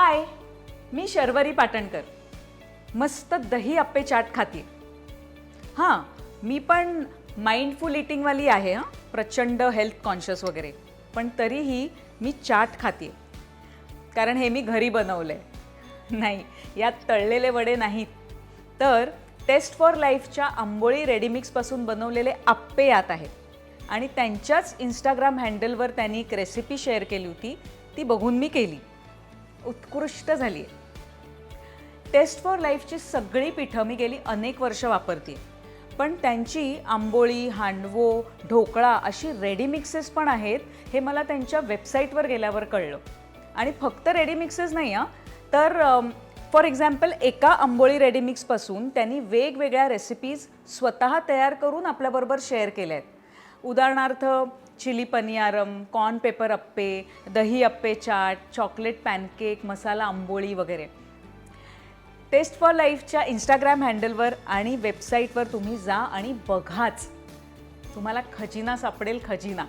हाय, मी शर्वरी पाटणकर. मस्त दही अप्पे चाट खाते. हां, मी पण माइंडफुल ईटिंगवाली आहे. प्रचंड हेल्थ कॉन्शियस वगैरे, पण तरीही मी चाट खाते कारण हे मी घरी बनवलं आहे. नाही, यात तळलेले वडे नाहीत, तर टेस्ट फॉर लाईफच्या आंबोळी रेडीमिक्सपासून बनवलेले अप्पे यात आहेत. आणि त्यांच्याच इंस्टाग्राम हँडलवर त्यांनी एक रेसिपी शेअर केली होती, ती बघून मी केली. उत्कृष्ट झाली आहे. टेस्ट फॉर लाईफची सगळी पिठं मी गेली अनेक वर्ष वापरते, पण त्यांची आंबोळी, हांडवो, ढोकळा अशी रेडी मिक्सेस पण आहेत हे मला त्यांच्या वेबसाईटवर गेल्यावर कळलं. आणि फक्त रेडी मिक्सेस नाही तर फॉर एक्झाम्पल एका आंबोळी रेडी मिक्सपासून त्यांनी वेगवेगळ्या रेसिपीज स्वतः तयार करून आपल्याबरोबर शेअर केल्या आहेत. उदाहरणार्थ चिली पनियारम, कॉर्न पेपर अप्पे, दही अप्पे चाट, चॉकलेट पॅनकेक, मसाला आंबोळी वगैरे. टेस्ट फॉर लाईफच्या इंस्टाग्राम हँडलवर आणि वेबसाईटवर तुम्ही जा आणि बघाच. तुम्हाला खजिना सापडेल, खजिना.